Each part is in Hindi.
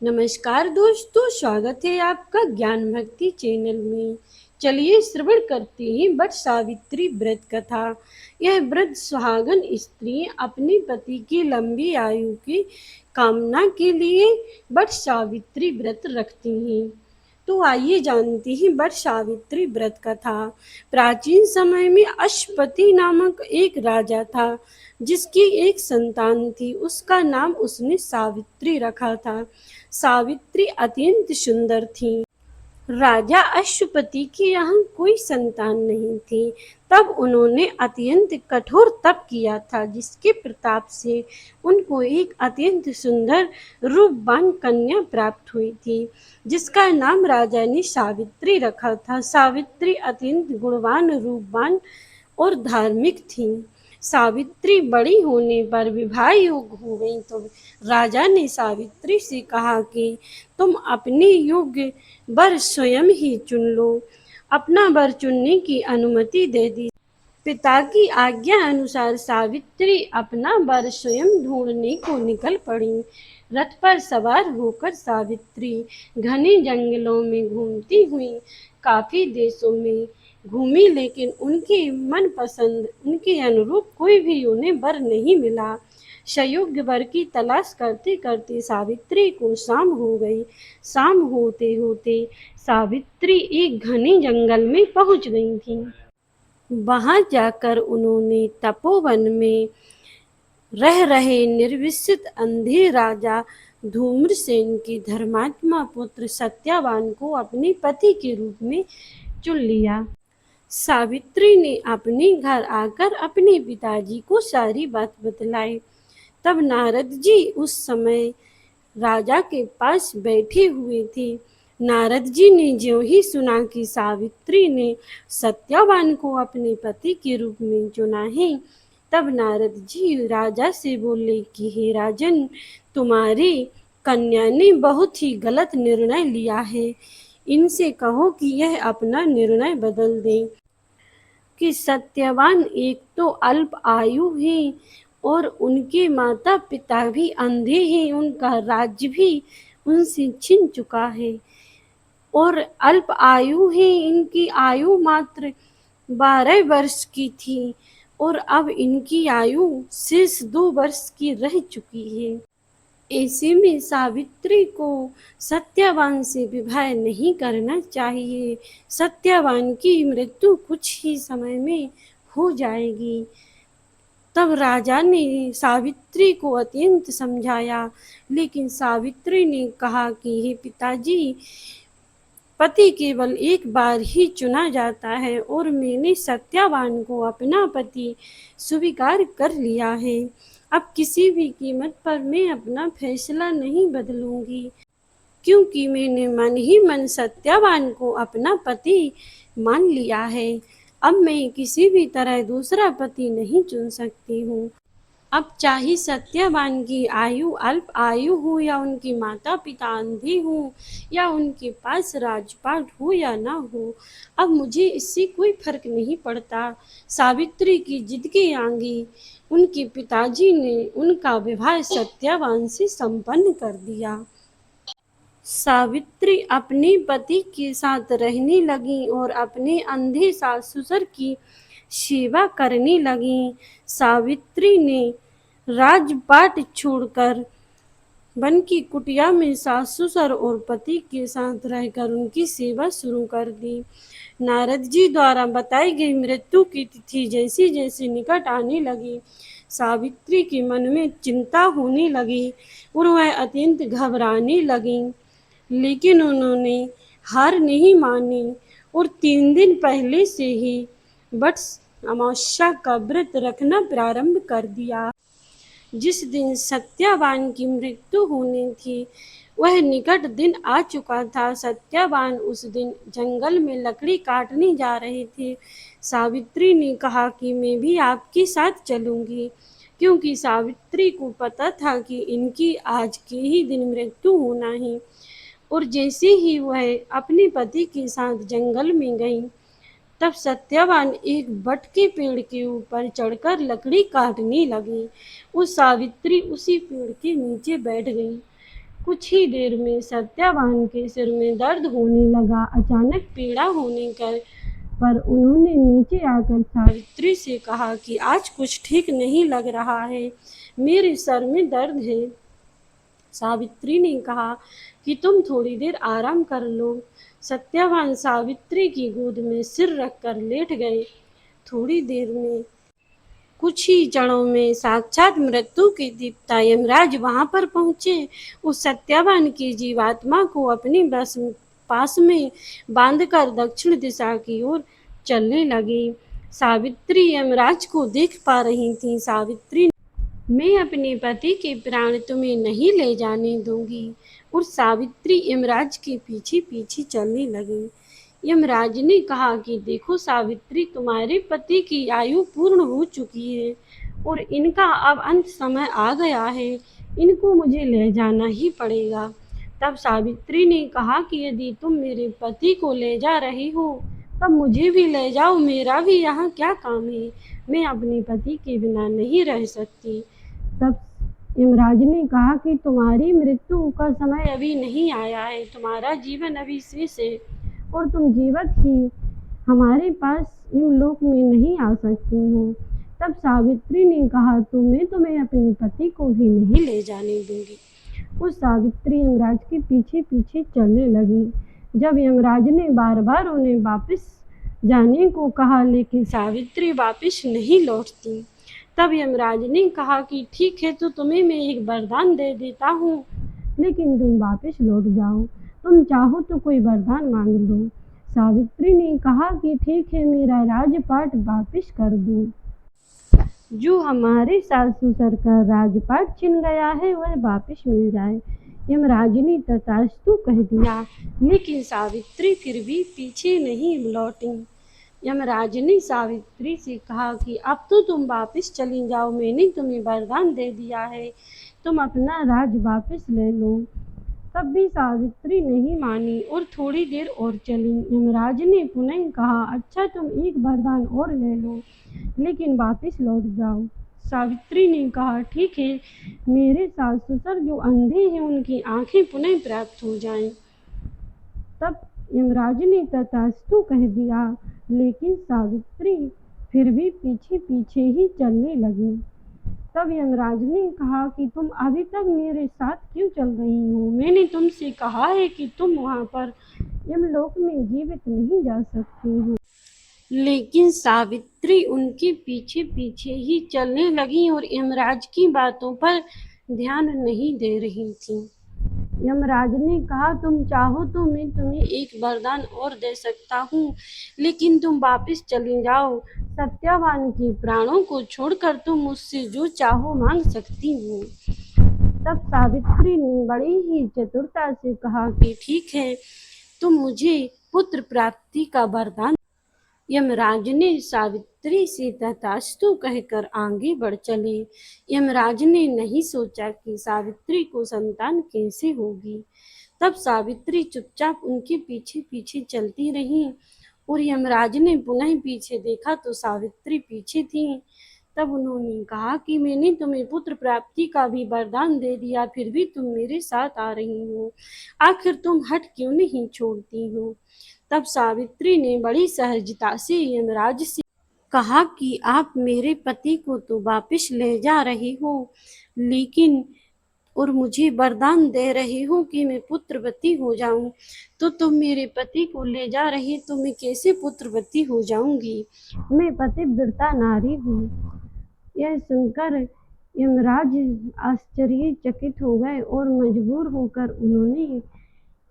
नमस्कार दोस्तों, स्वागत है आपका ज्ञान भक्ति चैनल में। चलिए श्रवण करते हैं वट सावित्री व्रत कथा। यह व्रत सुहागन स्त्री अपने पति की लंबी आयु की कामना के लिए वट सावित्री व्रत रखती हैं। तो आइए जानते हैं वट सावित्री व्रत कथा। प्राचीन समय में अश्वपति नामक एक राजा था, जिसकी एक संतान थी। उसका नाम उसने सावित्री रखा था। सावित्री अत्यंत सुंदर थी। राजा अश्वपति के यहाँ कोई संतान नहीं थी। तब उन्होंने अत्यंत कठोर तप किया था, जिसके प्रताप से उनको एक अत्यंत सुंदर रूपवान कन्या प्राप्त हुई थी, जिसका नाम राजा ने सावित्री रखा था। सावित्री अत्यंत गुणवान, रूपवान और धार्मिक थी। सावित्री बड़ी होने पर विवाह योग्य हो गई तो राजा ने सावित्री से कहा कि तुम अपने योग्य वर स्वयं ही चुन लो। अपना वर चुनने की अनुमति दे दी। पिता की आज्ञा अनुसार सावित्री अपना वर स्वयं ढूंढने को निकल पड़ी। रथ पर सवार होकर सावित्री घने जंगलों में घूमती हुई काफी देशों में घूमी, लेकिन उनके मनपसंद, उनके अनुरूप कोई भी उन्हें वर नहीं मिला। संयोग्य वर की तलाश करते करते सावित्री को शाम हो गई। शाम होते होते सावित्री एक घने जंगल में पहुंच गई थी। वहां जाकर उन्होंने तपोवन में रह रहे निर्विसित अंधे राजा धूम्रसेन के धर्मात्मा पुत्र सत्यवान को अपने पति के रूप में चुन लिया। सावित्री ने अपने घर आकर अपने पिताजी को सारी बात बतलाई। तब नारद जी उस समय राजा के पास बैठे हुए थे। नारद जी ने ज्यों ही सुना कि सावित्री ने सत्यवान को अपने पति के रूप में चुना है, तब नारद जी राजा से बोले कि हे राजन, तुम्हारी कन्या ने बहुत ही गलत निर्णय लिया है। इनसे कहो कि यह अपना निर्णय बदल दें। कि सत्यवान एक तो अल्प आयु है और उनके माता पिता भी अंधे हैं। उनका राज्य भी उनसे छिन चुका है और अल्प आयु है। इनकी आयु मात्र 12 वर्ष की थी और अब इनकी आयु शेष 2 वर्ष की रह चुकी है। ऐसे में सावित्री को सत्यवान से विवाह नहीं करना चाहिए। सत्यवान की मृत्यु कुछ ही समय में हो जाएगी। तब राजा ने सावित्री को अत्यंत समझाया, लेकिन सावित्री ने कहा कि हे पिताजी, पति केवल एक बार ही चुना जाता है और मैंने सत्यवान को अपना पति स्वीकार कर लिया है। अब किसी भी कीमत पर मैं अपना फैसला नहीं बदलूंगी, क्योंकि मैंने मन ही मन सत्यवान को अपना पति मान लिया है। अब मैं किसी भी तरह दूसरा पति नहीं चुन सकती हूँ। अब चाहे सत्यवान की आयु अल्प आयु हो या उनके माता पिता अंधे हो या उनके पास राजपाट हो या ना हो, अब मुझे इससे कोई फर्क नहीं पड़ता। सावित्री की जिद के आगे उनके पिताजी ने उनका विवाह सत्यवान से संपन्न कर दिया। सावित्री अपने पति के साथ रहने लगी और अपने अंधे सास ससुर की सेवा करने लगी। सावित्री ने राजपाट छोड़कर वन की कुटिया में सास ससुर और पति के साथ रहकर उनकी सेवा शुरू कर दी। नारद जी द्वारा बताई गई मृत्यु की तिथि जैसे जैसे निकट आने लगी, सावित्री के मन में चिंता होने लगी और वह अत्यंत घबराने लगी। लेकिन उन्होंने हार नहीं मानी और 3 दिन पहले से ही वट अमावस्या का व्रत रखना प्रारंभ कर दिया। जिस दिन सत्यवान की मृत्यु होनी थी, वह निकट दिन आ चुका था। सत्यवान उस दिन जंगल में लकड़ी काटने जा रहे थे। सावित्री ने कहा कि मैं भी आपके साथ चलूंगी, क्योंकि सावित्री को पता था कि इनकी आज के ही दिन मृत्यु होना है। और जैसे ही वह अपने पति के साथ जंगल में गई, तब सत्यवान एक बट के पेड़ के ऊपर चढ़कर लकड़ी काटने लगी। उस सावित्री उसी पेड़ के नीचे बैठ गई। कुछ ही देर में सत्यवान के सिर में दर्द होने लगा। अचानक पीड़ा होने पर उन्होंने नीचे आकर सावित्री से कहा कि आज कुछ ठीक नहीं लग रहा है, मेरे सर में दर्द है। सावित्री ने कहा कि तुम थोड़ी देर आराम कर लो। सत्यवान सावित्री की गोद में सिर रखकर लेट गए। थोड़ी देर में कुछ ही क्षणों में साक्षात मृत्यु के देवता यमराज वहां पर पहुंचे। उस सत्यवान की जीवात्मा को अपनी बस पास में बांधकर दक्षिण दिशा की ओर चलने लगे। सावित्री यमराज को देख पा रही थी। सावित्री, मैं अपने पति के प्राण तुम्हें नहीं ले जाने दूंगी। और सावित्री यमराज के पीछे पीछे चलने लगी। यमराज ने कहा कि देखो सावित्री, तुम्हारे पति की आयु पूर्ण हो चुकी है और इनका अब अंत समय आ गया है। इनको मुझे ले जाना ही पड़ेगा। तब सावित्री ने कहा कि यदि तुम मेरे पति को ले जा रही हो तब मुझे भी ले जाओ, मेरा भी यहाँ क्या काम है। मैं अपने पति के बिना नहीं रह सकती। तब यमराज ने कहा कि तुम्हारी मृत्यु का समय अभी नहीं आया है, तुम्हारा जीवन अभी शेष है और तुम जीवित ही हमारे पास यमलोक में नहीं आ सकती हो। तब सावित्री ने कहा तो मैं तुम्हें अपने पति को भी नहीं ले जाने दूंगी। उस सावित्री यमराज के पीछे पीछे चलने लगी। जब यमराज ने बार बार उन्हें वापस जाने को कहा लेकिन सावित्री वापस नहीं लौटती। तब यमराज ने कहा कि ठीक है, तो तुम्हें मैं एक वरदान दे देता हूँ, लेकिन तुम वापस लौट जाओ। तुम चाहो तो कोई वरदान मांग लो। सावित्री ने कहा कि ठीक है, मेरा राजपाट वापस कर दो। जो हमारे सास ससुर का राजपाट छिन गया है वह वापस मिल जाए। यमराज ने तथास्तु कह दिया, लेकिन सावित्री फिर भी पीछे नहीं लौटी। यमराज ने सावित्री से कहा कि अब तो तुम वापस चली जाओ, मैंने तुम्हें वरदान दे दिया है, तुम अपना राज वापस ले लो। तब भी सावित्री नहीं मानी और थोड़ी देर और चली। यमराज ने पुनः कहा, अच्छा तुम एक वरदान और ले लो, लेकिन वापस लौट जाओ। सावित्री ने कहा, ठीक है, मेरे सास ससुर जो अंधे हैं उनकी आंखें पुनः प्राप्त हो जाएं। तब यमराज ने तथास्तु कह दिया, लेकिन सावित्री फिर भी पीछे पीछे ही चलने लगी। तब यमराज ने कहा कि तुम अभी तक मेरे साथ क्यों चल रही हो? मैंने तुमसे कहा है कि तुम वहां पर यमलोक में जीवित नहीं जा सकती हो। लेकिन सावित्री उनके पीछे पीछे ही चलने लगी और यमराज की बातों पर ध्यान नहीं दे रही थी। यमराज ने कहा, तुम चाहो तो मैं तुम्हें एक वरदान और दे सकता हूँ, लेकिन तुम वापस चली जाओ। सत्यवान के प्राणों को छोड़कर तुम मुझसे जो चाहो मांग सकती हो। तब सावित्री ने बड़ी ही चतुरता से कहा कि ठीक है, तुम मुझे पुत्र प्राप्ति का वरदान। यमराज ने सावित्री से तथास्तु कहकर आगे बढ़ चले। यमराज ने नहीं सोचा कि सावित्री को संतान कैसे होगी। तब सावित्री चुपचाप उनके पीछे पीछे चलती रही और यमराज ने पुनः पीछे देखा तो सावित्री पीछे थी। तब उन्होंने कहा कि मैंने तुम्हें पुत्र प्राप्ति का भी वरदान दे दिया, फिर भी तुम मेरे साथ आ रही हो, आखिर तुम हट क्यों नहीं छोड़ती हो? तब सावित्री ने बड़ी सहजता से यमराज से कहा कि आप मेरे पति को तो वापस ले जा रही हो, लेकिन और मुझे वरदान दे रहे हो कि मैं पुत्रवती हो जाऊं, तो तुम मेरे पति को ले जा रही तो मैं कैसे पुत्रवती हो जाऊंगी? मैं पतिव्रता नारी हूँ। यह सुनकर यमराज आश्चर्यचकित हो गए और मजबूर होकर उन्होंने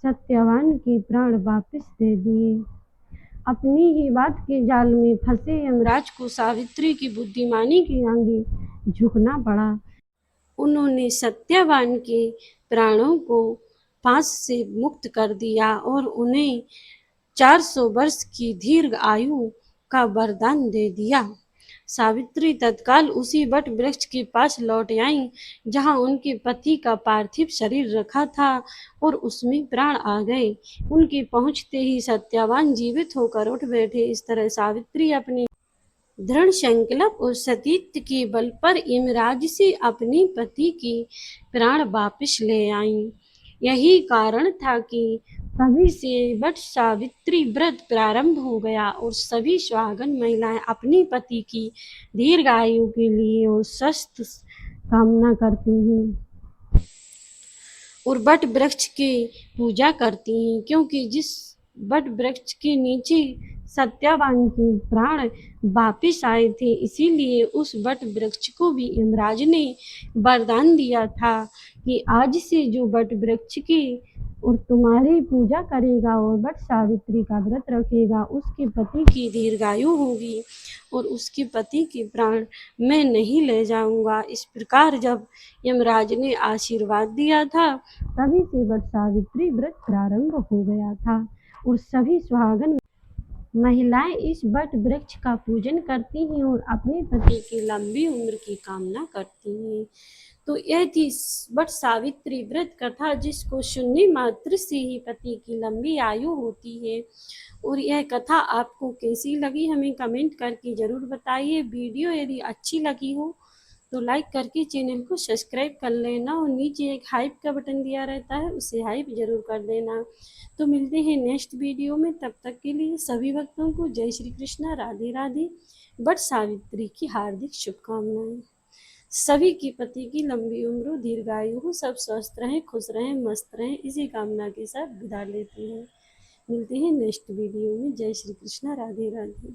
सत्यवान के प्राण वापस दे दिए। अपनी ही बात के जाल में फंसे यमराज को सावित्री की बुद्धिमानी के आगे झुकना पड़ा। उन्होंने सत्यवान के प्राणों को फांस से मुक्त कर दिया और उन्हें 400 वर्ष की दीर्घ आयु का वरदान दे दिया। सावित्री तत्काल उसी वट वृक्ष के पास लौट आईं जहां उनके पति का पार्थिव शरीर रखा था और उसमें प्राण आ गए। उनके पहुंचते ही सत्यवान जीवित होकर उठ बैठे। इस तरह सावित्री अपने दृढ़ संकल्प और सतीत्व के बल पर यमराज से अपने पति के प्राण वापस ले आईं। यही कारण था कि तभी से वट सावित्री व्रत प्रारंभ हो गया और सभी सुहागन महिलाएं अपने पति की दीर्घायु के लिए और स्वस्थ कामना करती हैं और वट वृक्ष की पूजा करती हैं, क्योंकि जिस वट वृक्ष के नीचे सत्यावान के प्राण वापिस आए थे, इसीलिए उस वट वृक्ष को भी यमराज ने वरदान दिया था कि आज से जो वट वृक्ष की और तुम्हारी पूजा करेगा और वट सावित्री का व्रत रखेगा, उसके पति की दीर्घायु होगी और उसके पति के प्राण मैं नहीं ले जाऊंगा। इस प्रकार जब यमराज ने आशीर्वाद दिया था, तभी से वट सावित्री व्रत प्रारंभ हो गया था और सभी सुहागन महिलाएं इस वट वृक्ष का पूजन करती हैं और अपने पति की लंबी उम्र की कामना करती हैं। तो यह थी वट सावित्री व्रत कथा, जिसको सुनने मात्र से ही पति की लंबी आयु होती है। और यह कथा आपको कैसी लगी हमें कमेंट करके ज़रूर बताइए। वीडियो यदि अच्छी लगी हो तो लाइक करके चैनल को सब्सक्राइब कर लेना और नीचे एक हाइप का बटन दिया रहता है, उसे हाइप ज़रूर कर देना। तो मिलते हैं नेक्स्ट वीडियो में, तब तक के लिए सभी भक्तों को जय श्री कृष्णा, राधे राधे। वट सावित्री की हार्दिक शुभकामनाएं। सभी के पति की लंबी उम्र हो, दीर्घायु हो, सब स्वस्थ रहें, खुश रहें, मस्त रहें, इसी कामना के साथ विदा लेती हैं। मिलते हैं नेक्स्ट वीडियो में। जय श्री कृष्णा, राधे राधे।